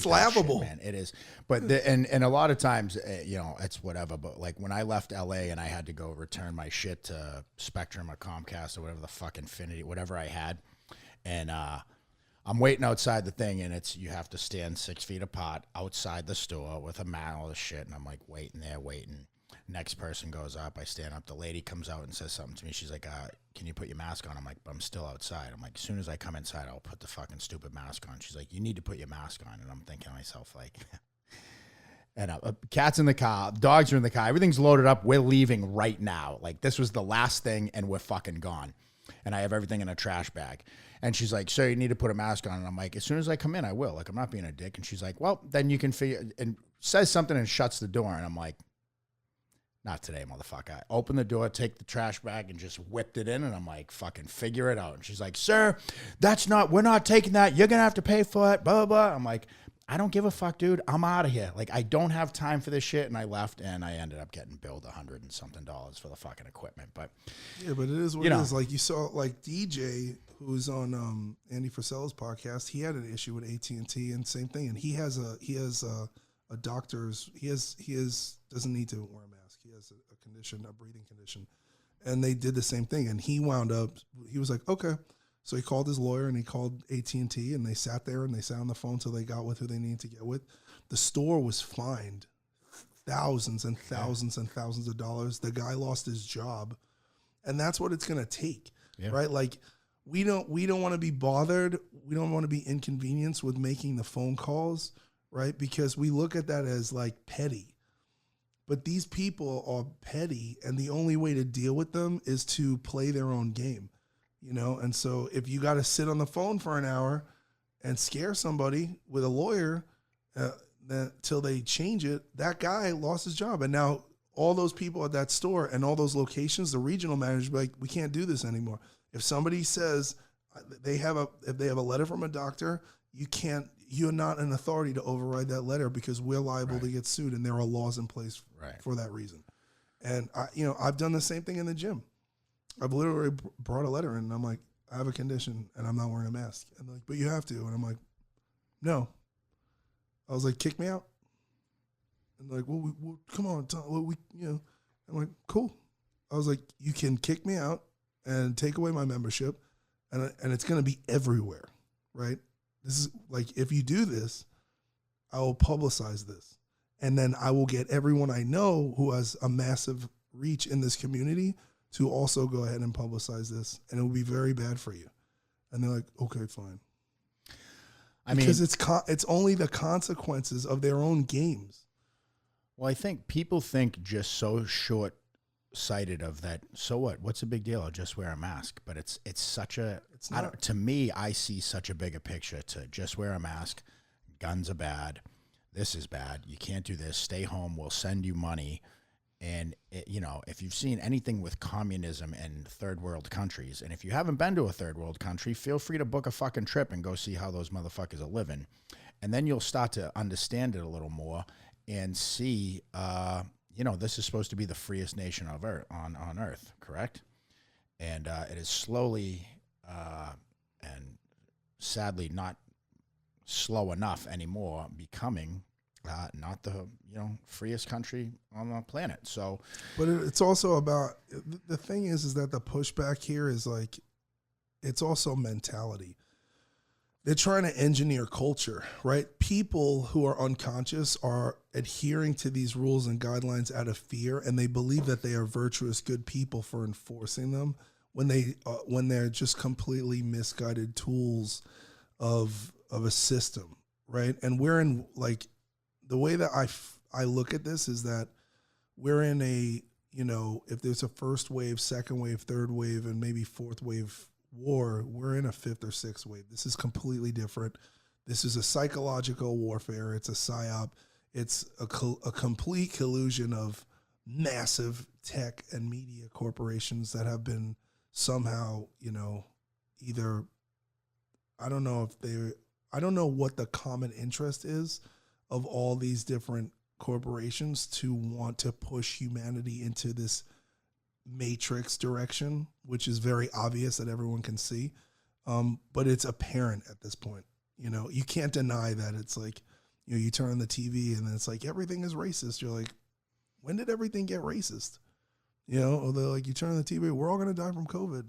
laughable. Shit, man. It is. But and a lot of times, you know, it's whatever. But like when I left LA and I had to go return my shit to Spectrum or Comcast or whatever the fuck Infinity, whatever I had. And, I'm waiting outside the thing, and you have to stand 6 feet apart outside the store with a mat, all this shit. And I'm like waiting. Next person goes up. I stand up. The lady comes out and says something to me. She's like, can you put your mask on? I'm like, but I'm still outside. I'm like, as soon as I come inside, I'll put the fucking stupid mask on. She's like, you need to put your mask on. And I'm thinking to myself, like, and cat's in the car, dogs are in the car, everything's loaded up. We're leaving right now. Like, this was the last thing, and we're fucking gone. And I have everything in a trash bag. And she's like, sir, you need to put a mask on. And I'm like, as soon as I come in, I will. Like, I'm not being a dick. And she's like, well, then you can figure, and says something and shuts the door. And I'm like, not today, motherfucker. I opened the door, take the trash bag, and just whipped it in. And I'm like, fucking figure it out. And she's like, sir, we're not taking that. You're going to have to pay for it, blah, blah, blah. I'm like, I don't give a fuck, dude. I'm out of here. Like, I don't have time for this shit. And I left, and I ended up getting billed $100 and something for the fucking equipment. But yeah, but it is what it is. Like, you saw, like, DJ, who's on Andy Frisella's podcast, he had an issue with AT&T, and same thing. And he has a doctor's. He doesn't need to wear a mask. He has a condition, a breathing condition, and they did the same thing. And he wound up. He was like, okay. So he called his lawyer and he called AT&T, and they sat there and they sat on the phone till they got with who they needed to get with. The store was fined thousands and thousands and thousands of dollars. The guy lost his job, and that's what it's going to take, right? Like, we don't want to be bothered. We don't want to be inconvenienced with making the phone calls, right? Because we look at that as like petty. But these people are petty, and the only way to deal with them is to play their own game, you know? And so if you got to sit on the phone for an hour and scare somebody with a lawyer till they change it, that guy lost his job. And now all those people at that store and all those locations, the regional managers be like, we can't do this anymore. If somebody says if they have a letter from a doctor, you're not an authority to override that letter because we're liable to get sued, and there are laws in place for that reason. And I've done the same thing in the gym. I've literally brought a letter in, and I'm like, I have a condition and I'm not wearing a mask. And they're like, but you have to. And I'm like, no. I was like, kick me out. And they're like, well, come on, Tom, I'm like, cool. I was like, you can kick me out and take away my membership, and it's going to be everywhere, right? This is like, if you do this, I will publicize this. And then I will get everyone I know who has a massive reach in this community to also go ahead and publicize this. And it will be very bad for you. And they're like, okay, fine. Because it's only the consequences of their own games. Well, I think people think just so short-sighted of that. So what? What's the big deal? I'll just wear a mask. But it's such a. To me, I see such a bigger picture. To just wear a mask, guns are bad. This is bad. You can't do this. Stay home. We'll send you money. And if you've seen anything with communism in third world countries, and if you haven't been to a third world country, feel free to book a fucking trip and go see how those motherfuckers are living, and then you'll start to understand it a little more. And see, this is supposed to be the freest nation of earth, on earth, correct? And it is slowly and sadly not slow enough anymore becoming not the freest country on the planet. So, but it's also about, the thing is that the pushback here is like, it's also mentality. They're trying to engineer culture, right? People who are unconscious are adhering to these rules and guidelines out of fear, and they believe that they are virtuous, good people for enforcing them when they're just completely misguided tools of a system, right? And we're in, like, the way that I look at this is that we're in a, if there's a first wave, second wave, third wave, and maybe fourth wave war, we're in a fifth or sixth wave. This is completely different. This is a psychological warfare. It's a psyop. It's a complete collusion of massive tech and media corporations that have been somehow, either, I don't know what the common interest is of all these different corporations to want to push humanity into this matrix direction, which is very obvious that everyone can see. But it's apparent at this point. You can't deny that. It's like, you turn on the TV and it's like, everything is racist. You're like, when did everything get racist? Or they're like, you turn on the TV, we're all going to die from COVID.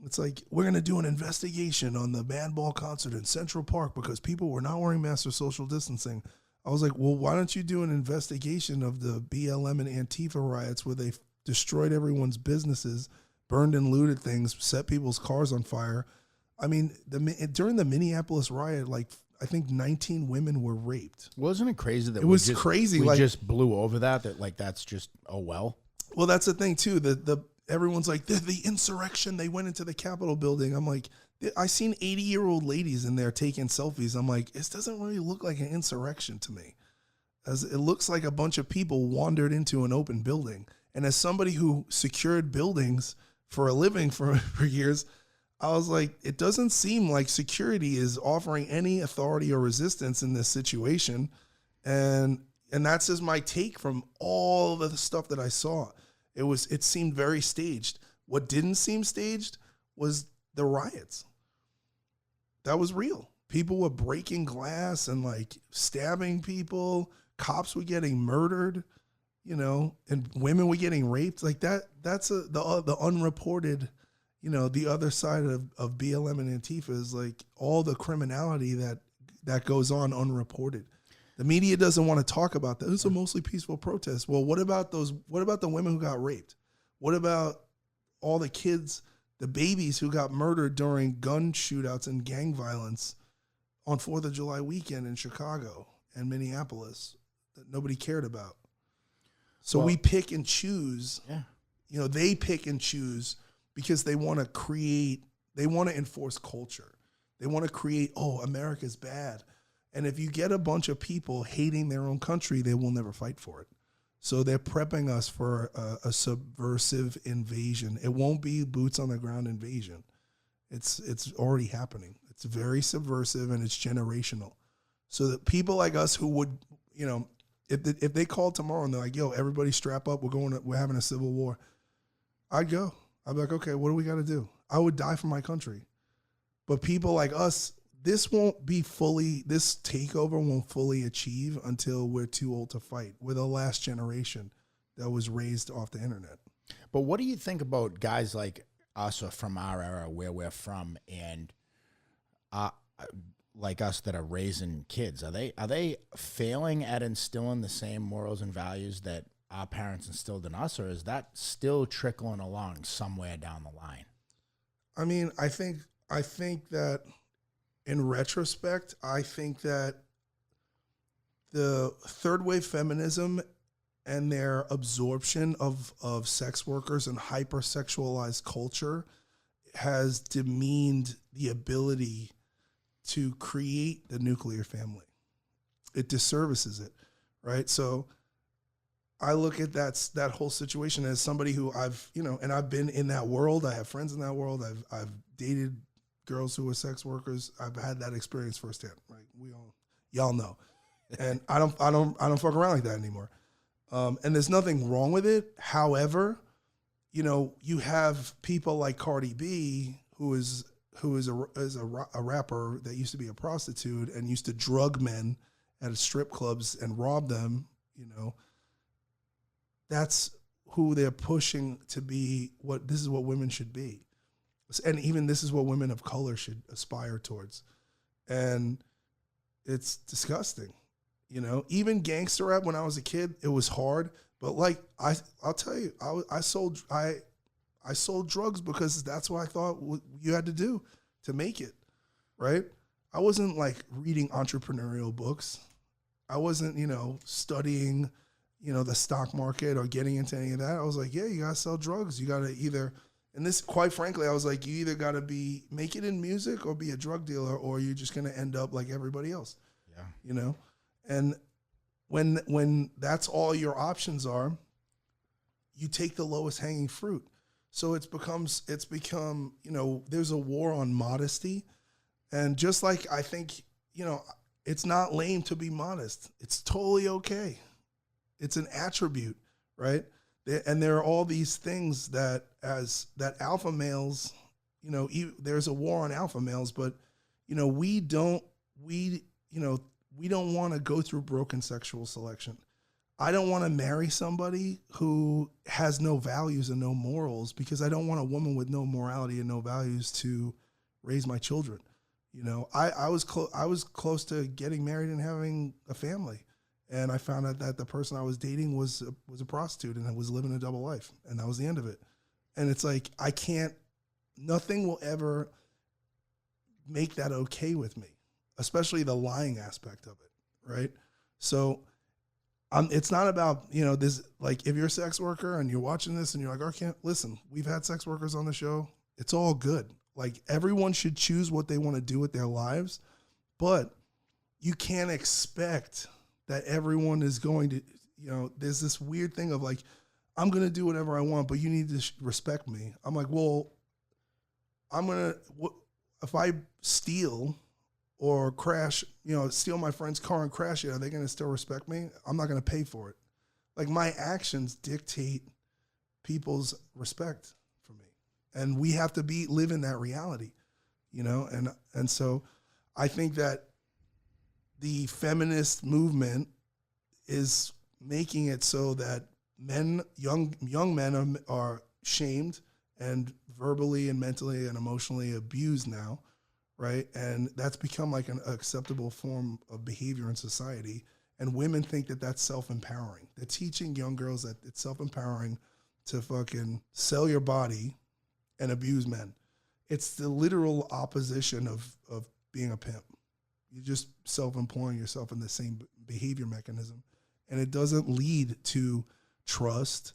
It's like, we're going to do an investigation on the Madball concert in Central Park because people were not wearing masks or social distancing. I was like, well, why don't you do an investigation of the BLM and Antifa riots where they destroyed everyone's businesses, burned and looted things, set people's cars on fire? I mean, during the Minneapolis riot, like, I think 19 women were raped. Wasn't it crazy that crazy? We just blew over that like that's just, oh well. Well, that's the thing too. Everyone's like, the insurrection. They went into the Capitol building. I'm like, I seen 80-year-old ladies in there taking selfies. I'm like, this doesn't really look like an insurrection to me. As it looks like a bunch of people wandered into an open building. And as somebody who secured buildings for a living for years, I was like, it doesn't seem like security is offering any authority or resistance in this situation. And that's just my take from all of the stuff that I saw. It seemed very staged. What didn't seem staged was the riots. That was real. People were breaking glass and like stabbing people. Cops were getting murdered, and women were getting raped. Like that's the unreported, the other side of BLM and Antifa is like all the criminality that goes on unreported. The media doesn't want to talk about that. It's a mostly peaceful protest. Well, what about the women who got raped? What about all the kids the babies who got murdered during gun shootouts and gang violence on 4th of July weekend in Chicago and Minneapolis that nobody cared about. So we pick and choose. Yeah. You know, they pick and choose because they want to create, they want to enforce culture. They want to create, oh, America's bad. And if you get a bunch of people hating their own country, they will never fight for it. So they're prepping us for a subversive invasion. It won't be boots on the ground invasion. It's already happening. It's very subversive and it's generational. So that people like us who would, you know, if they called tomorrow and they're like, yo, everybody strap up, we're having a civil war, I'd go. I'd be like, okay, what do we got to do? I would die for my country. But people like us, this takeover won't fully achieve until we're too old to fight. We're the last generation that was raised off the internet. But what do you think about guys like us or from our era, where we're from, and like us that are raising kids? Are they failing at instilling the same morals and values that our parents instilled in us, or is that still trickling along somewhere down the line? I mean, I think that in retrospect, I think that the third wave feminism and their absorption of sex workers and hypersexualized culture has demeaned the ability to create the nuclear family. It disservices it, right? So I look at that whole situation as somebody who I've been in that world. I have friends in that world. I've dated girls who were sex workers. I've had that experience firsthand. Right? Y'all know, and I don't fuck around like that anymore. And there's nothing wrong with it. However, you know, you have people like Cardi B, who is a rapper that used to be a prostitute and used to drug men at strip clubs and rob them. You know, that's who they're pushing to be. This is what women should be. And even this is what women of color should aspire towards. And it's disgusting. You know, even gangster rap when I was a kid, it was hard. But like, I'll tell you, I sold drugs because that's what I thought you had to do to make it, right? I wasn't like reading entrepreneurial books. I wasn't, you know, studying, you know, the stock market or getting into any of that. I was like, yeah, you gotta sell drugs. You gotta either, and this, quite frankly, I was like, you either gotta make it in music or be a drug dealer, or you're just gonna end up like everybody else. Yeah. You know? And when that's all your options are, you take the lowest hanging fruit. So it's become, you know, there's a war on modesty. And just like, I think, you know, it's not lame to be modest. It's totally okay. It's an attribute, right? And there are all these things that alpha males, you know, there's a war on alpha males, but, you know, we don't want to go through broken sexual selection. I don't want to marry somebody who has no values and no morals, because I don't want a woman with no morality and no values to raise my children. You know, I was close to getting married and having a family. And I found out that the person I was dating was a prostitute and was living a double life. And that was the end of it. And it's like, nothing will ever make that okay with me, especially the lying aspect of it, right? So it's not about, you know, this, like, if you're a sex worker and you're watching this and you're like, okay, listen, we've had sex workers on the show. It's all good. Like, everyone should choose what they want to do with their lives, but you can't expect that everyone is going to, you know, there's this weird thing of like, I'm going to do whatever I want, but you need to respect me. I'm like, well, if I steal or crash, you know, steal my friend's car and crash it, are they going to still respect me? I'm not going to pay for it. Like, my actions dictate people's respect for me. And we have to live in that reality, you know? And so I think that the feminist movement is making it so that young men are shamed and verbally and mentally and emotionally abused now, right? And that's become like an acceptable form of behavior in society. And women think that that's self-empowering. They're teaching young girls that it's self-empowering to fucking sell your body and abuse men. It's the literal opposition of being a pimp. You're just self-employing yourself in the same behavior mechanism. And it doesn't lead to trust.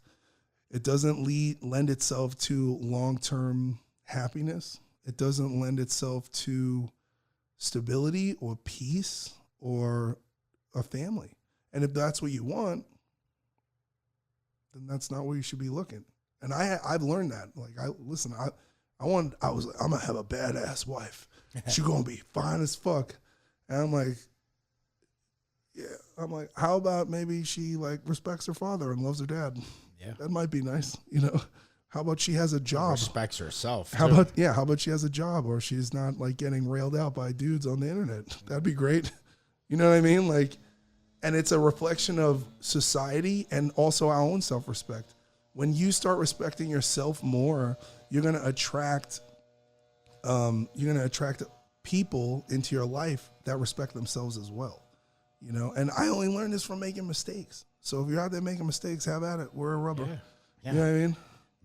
It doesn't lend itself to long-term happiness. It doesn't lend itself to stability or peace or a family. And if that's what you want, then that's not where you should be looking. And I've learned that. Like, I'm gonna have a badass wife. She's gonna be fine as fuck. And I'm like, how about maybe she like respects her father and loves her dad? Yeah, that might be nice. How about she has a job? Respects herself. How about she has a job, or she's not like getting railed out by dudes on the internet? That'd be great. You know what I mean? Like, and it's a reflection of society and also our own self-respect. When you start respecting yourself more, you're gonna attract people into your life that respect themselves as well. And I only learned this from making mistakes. So if you're out there making mistakes, have at it. We're a rubber. Yeah. You know what I mean?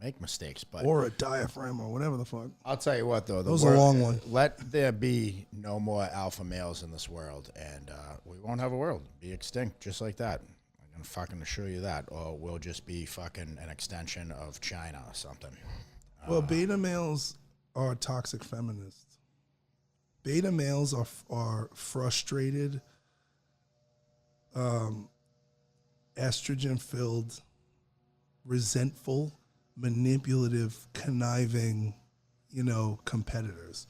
Make mistakes, but or a diaphragm or whatever the fuck. I'll tell you what, though. That was a long one. Let there be no more alpha males in this world, and we won't have a world. Be extinct just like that. I can fucking assure you that. Or we'll just be fucking an extension of China or something. Well, beta males are toxic feminists. Beta males are frustrated, estrogen-filled, resentful, manipulative, conniving, competitors.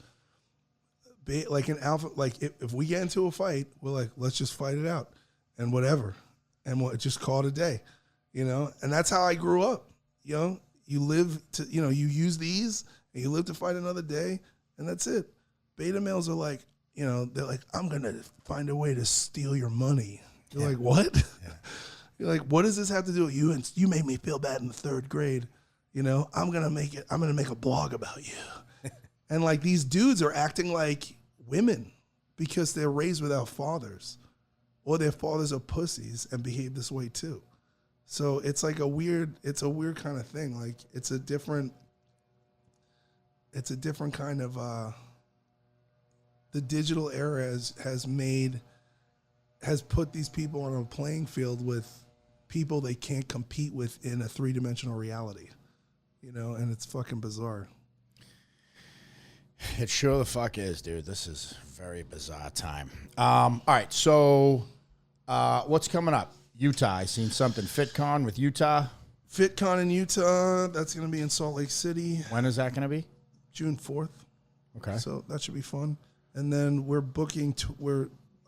Like an alpha, like if we get into a fight, we're like, let's just fight it out and whatever. And we'll just call it a day, and that's how I grew up. You live to, you use these and you live to fight another day, and that's it. Beta males are like, they're like, I'm going to find a way to steal your money. You're like, what? Yeah. You're like, what does this have to do with you? And you made me feel bad in the third grade. I'm going to make a blog about you. And like these dudes are acting like women because they're raised without fathers, or their fathers are pussies and behave this way too. So it's like a weird kind of thing. Like it's a different kind of, the digital era has put these people on a playing field with people they can't compete with in a three-dimensional reality, and it's fucking bizarre. It sure the fuck is, dude. This is a very bizarre time. All right, so what's coming up? Utah. I seen something. FitCon with Utah. FitCon in Utah. That's going to be in Salt Lake City. When is that going to be? June 4th. Okay. So that should be fun. And then we're booking.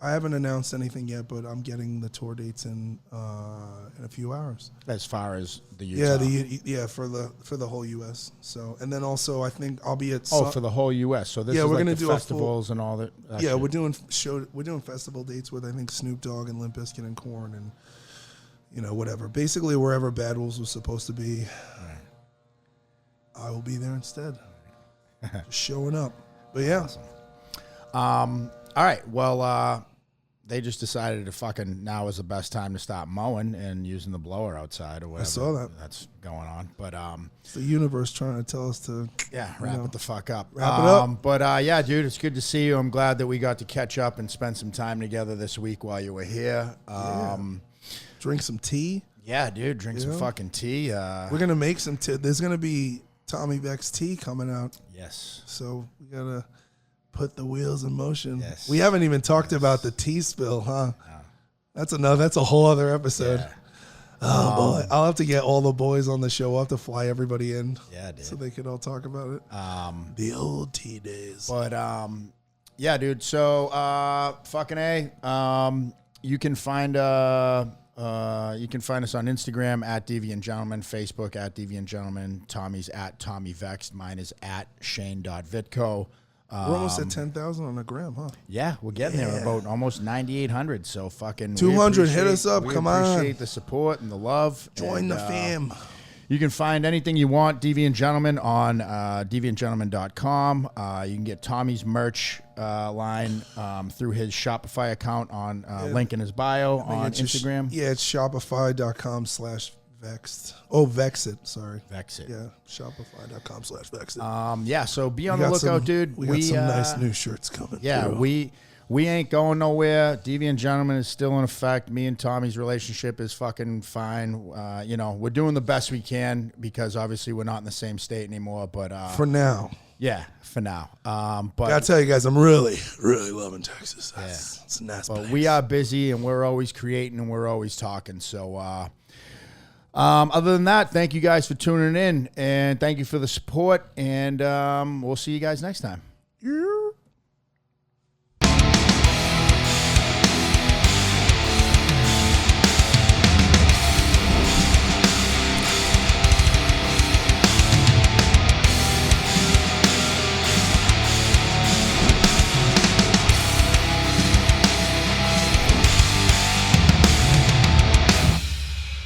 I haven't announced anything yet, but I'm getting the tour dates in a few hours. As far as the Utah. Yeah, for the whole U.S. So, and then also I think I'll be at. For the whole U.S. So this is we're like gonna the do festivals and all that. Yeah, we're doing festival dates with I think Snoop Dogg and Limp Bizkit and Korn and whatever. Basically wherever Bad Wolves was supposed to be, I will be there instead. Just showing up. But yeah. Awesome. All right. Well, they just decided to fucking now is the best time to stop mowing and using the blower outside or whatever. I saw that. That's going on. But it's the universe trying to tell us to wrap it the fuck up. Wrap it up. But yeah, dude, it's good to see you. I'm glad that we got to catch up and spend some time together this week while you were here. Drink some tea. Yeah, dude, drink some fucking tea. We're gonna make some tea. There's gonna be Tommy Vext tea coming out. Yes. So we gotta put the wheels in motion. Yes. We haven't even talked about the tea spill, huh? No. That's a whole other episode. Yeah. Oh boy, I'll have to get all the boys on the show. I'll have to fly everybody in. Yeah, dude. So they could all talk about it. The old tea days. But yeah, dude. So fucking A. You can find us on Instagram at Deviant Gentlemen, Facebook at Deviant Gentlemen, Tommy's at Tommy Vext, mine is at Shane.Vitko. We're almost at 10,000 on the gram, huh? Yeah, we're getting there. We're about almost 9,800. So fucking 200. Hit us up. Come on. We appreciate the support and the love. Join the fam. You can find anything you want, Deviant Gentlemen, on deviantgentlemen.com. You can get Tommy's merch line through his Shopify account on link in his bio on Instagram. It's shopify.com/Vitko. Vexed. Oh, Vexit. Sorry. Vexit. Yeah. Shopify.com/Vexit. Yeah. So be on the lookout, dude. We got some nice new shirts coming. Yeah, through. we ain't going nowhere. Deviant Gentlemen is still in effect. Me and Tommy's relationship is fucking fine. You know, we're doing the best we can because obviously we're not in the same state anymore. But for now, yeah, for now. But gotta tell you guys, I'm really, really loving Texas. It's a nice but place. we are busy and we're always creating and we're always talking. So, other than that, thank you guys for tuning in and thank you for the support. And we'll see you guys next time.